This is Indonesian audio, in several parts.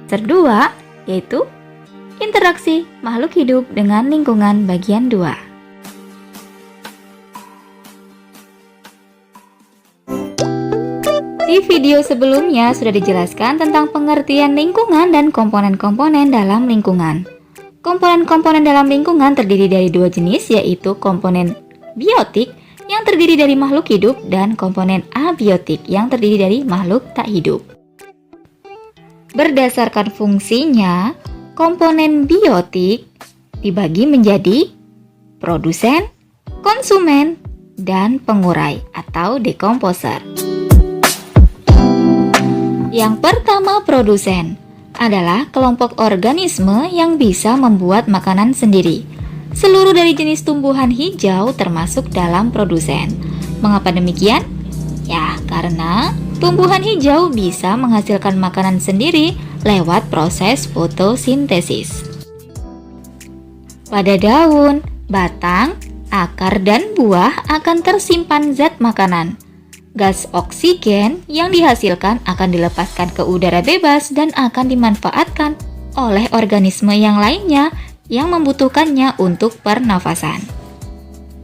Kedua, yaitu interaksi makhluk hidup dengan lingkungan bagian 2. Di video sebelumnya sudah dijelaskan tentang pengertian lingkungan dan komponen-komponen dalam lingkungan. Komponen-komponen dalam lingkungan terdiri dari 2 jenis, yaitu komponen biotik yang terdiri dari makhluk hidup dan komponen abiotik yang terdiri dari makhluk tak hidup. Berdasarkan fungsinya, komponen biotik dibagi menjadi produsen, konsumen, dan pengurai atau dekomposer. Yang pertama, produsen adalah kelompok organisme yang bisa membuat makanan sendiri. Seluruh dari jenis tumbuhan hijau termasuk dalam produsen. Mengapa demikian? Ya, karena tumbuhan hijau bisa menghasilkan makanan sendiri lewat proses fotosintesis. Pada daun, batang, akar, dan buah akan tersimpan zat makanan. Gas oksigen yang dihasilkan akan dilepaskan ke udara bebas dan akan dimanfaatkan oleh organisme yang lainnya yang membutuhkannya untuk pernafasan.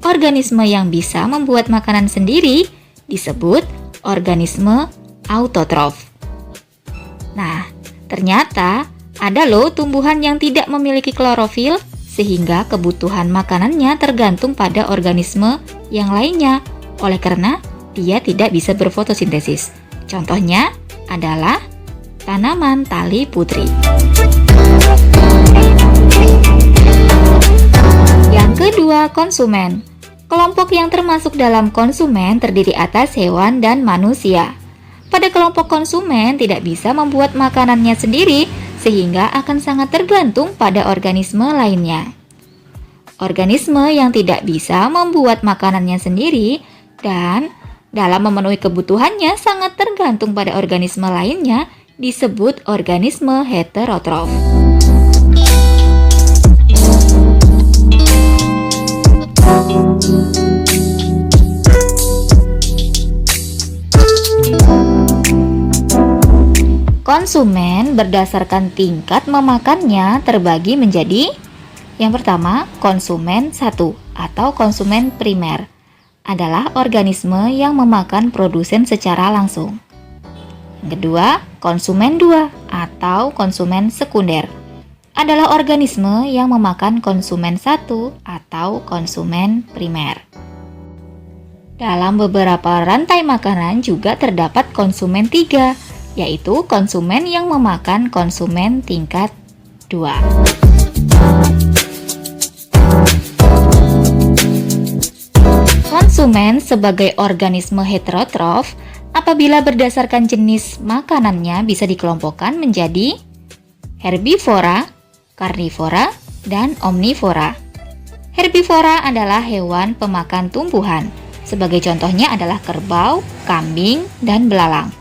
Organisme yang bisa membuat makanan sendiri disebut organisme autotrof. Nah, ternyata ada loh tumbuhan yang tidak memiliki klorofil sehingga kebutuhan makanannya tergantung pada organisme yang lainnya. Oleh karena dia tidak bisa berfotosintesis. Contohnya adalah tanaman tali putri. Yang kedua, konsumen. Kelompok yang termasuk dalam konsumen terdiri atas hewan dan manusia. Pada kelompok konsumen tidak bisa membuat makanannya sendiri sehingga akan sangat tergantung pada organisme lainnya. Organisme yang tidak bisa membuat makanannya sendiri dan dalam memenuhi kebutuhannya sangat tergantung pada organisme lainnya disebut organisme heterotrof. Konsumen berdasarkan tingkat memakannya terbagi menjadi: yang pertama, konsumen 1 atau konsumen primer adalah organisme yang memakan produsen secara langsung. Yang kedua, konsumen 2 atau konsumen sekunder adalah organisme yang memakan konsumen 1 atau konsumen primer. Dalam beberapa rantai makanan juga terdapat konsumen 3, yaitu konsumen yang memakan konsumen tingkat 2. Konsumen sebagai organisme heterotrof apabila berdasarkan jenis makanannya bisa dikelompokkan menjadi herbivora, karnivora, dan omnivora. Herbivora adalah hewan pemakan tumbuhan. Sebagai contohnya adalah kerbau, kambing, dan belalang.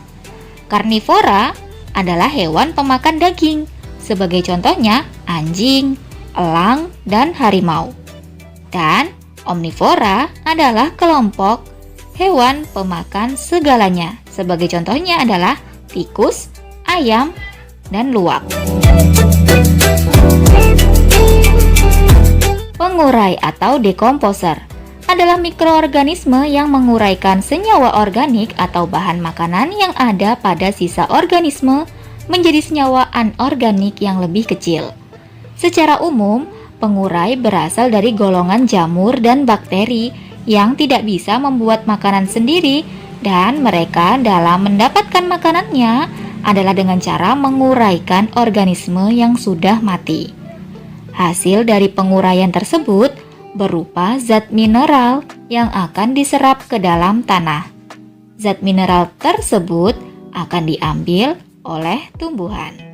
Karnivora adalah hewan pemakan daging. Sebagai contohnya anjing, elang, dan harimau. Dan omnivora adalah kelompok hewan pemakan segalanya. Sebagai contohnya adalah tikus, ayam, dan luwak. Pengurai atau dekomposer adalah mikroorganisme yang menguraikan senyawa organik atau bahan makanan yang ada pada sisa organisme menjadi senyawa anorganik yang lebih kecil. Secara umum, pengurai berasal dari golongan jamur dan bakteri yang tidak bisa membuat makanan sendiri dan mereka dalam mendapatkan makanannya adalah dengan cara menguraikan organisme yang sudah mati. Hasil dari penguraian tersebut berupa zat mineral yang akan diserap ke dalam tanah. Zat mineral tersebut akan diambil oleh tumbuhan.